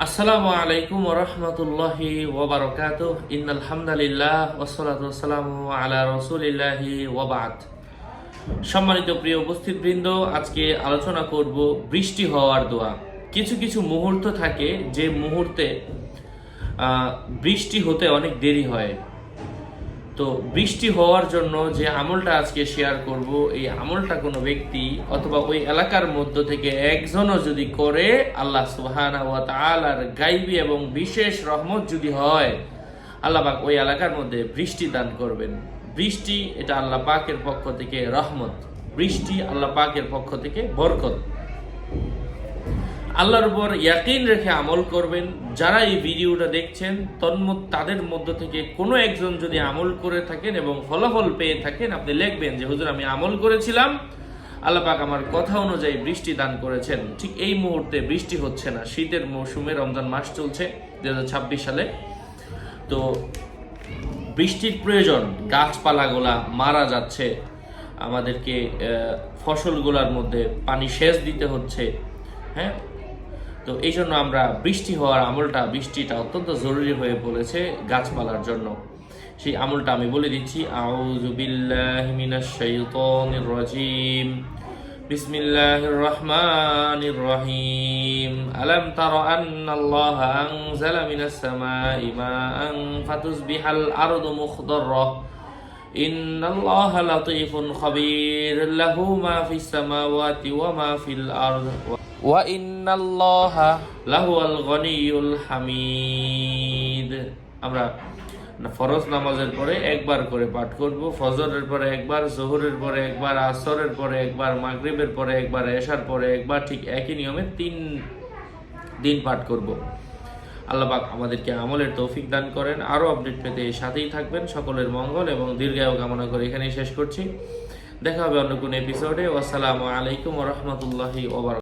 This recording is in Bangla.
আসসালামু আলাইকুম ওয়া রাহমাতুল্লাহি ওয়া বারাকাতুহু ইন্নাল হামদালিল্লাহ ওয়াসসালাতু ওয়াসসালামু আলা রাসূলিল্লাহি ওয়া বা'দ। সম্মানিত প্রিয় উপস্থিতবৃন্দ, আজকে আলোচনা করব বৃষ্টি হওয়ার দোয়া। কিছু কিছু মুহূর্ত থাকে যে মুহূর্তে বৃষ্টি হতে অনেক দেরি হয়। তো বৃষ্টি হওয়ার জন্য যে আমলটা আজকে শেয়ার করব, এই আমলটা কোনো ব্যক্তি অথবা ওই এলাকার মধ্য থেকে একজনও যদি করে, আল্লাহ সুবহানাহু ওয়া তাআলার গায়বী এবং বিশেষ রহমত যদি হয়, আল্লাহ পাক ওই এলাকার মধ্যে বৃষ্টি দান করবেন। বৃষ্টি এটা আল্লাহ পাকের পক্ষ থেকে রহমত, বৃষ্টি আল্লাহ পাকের পক্ষ থেকে বরকত। আল্লাহর উপর ইয়াকিন রেখে আমল করবেন। যারা এই ভিডিওটা দেখছেন তাদের মধ্য থেকে কোনো একজন যদি আমল করে থাকেন এবং ফলাফল পেয়ে থাকেন, আপনি লিখবেন যে হুজুর আমি আমল করেছিলাম, আল্লাহ পাক আমার কথা অনুযায়ী বৃষ্টি দান করেছেন। ঠিক এই মুহূর্তে বৃষ্টি হচ্ছে না, শীতের মৌসুমে রমজান মাস চলছে 2026 সালে। তো বৃষ্টির প্রয়োজন, গাছপালাগুলা মারা যাচ্ছে, আমাদেরকে ফসলগুলোর মধ্যে পানি সেচ দিতে হচ্ছে। হ্যাঁ, তো এই জন্য আমরা বৃষ্টি হওয়ার আমলটা, বৃষ্টিটা অত্যন্ত জরুরি হয়ে পড়েছে গাছপালার জন্য। সেই আমলটা আমি বলে দিচ্ছি। আউযু বিল্লাহি মিনাশ শাইতানির রাজিম, বিসমিল্লাহির রহমানির রহিম। আলাম তারা আন্নাল্লাহা আনজালা মিনাস সামাই মাআন ফাতুসবিহাল আরদু মুখদাররা ইন্নাল্লাহা লাতীফুন খাবীর লাহু মা ফিস সামাওয়াতি ওয়া মা ফিল আরদ ওয়া ইন্নাল্লাহা লাহুয়াল গনিয়ুল হামিদ। আমরা ফরজ নামাজের পরে একবার করে পাঠ করব, ফজরের পরে একবার, যোহরের পরে একবার, আসরের পরে একবার, মাগরিবের পরে একবার, এশার পরে একবার, ঠিক একই নিয়মে 3 দিন পাঠ করব। আল্লাহ পাক আমাদেরকে আমলের তৌফিক দান করেন। আরও আপডেট পেতে সাথেই থাকবেন। সকলের মঙ্গল এবং দীর্ঘায়ু কামনা করে এখানেই শেষ করছি। দেখা হবে অন্য কোনো এপিসোডে। আসসালামু আলাইকুম ওয়া রাহমাতুল্লাহি ওয়া বারাকাতুহু।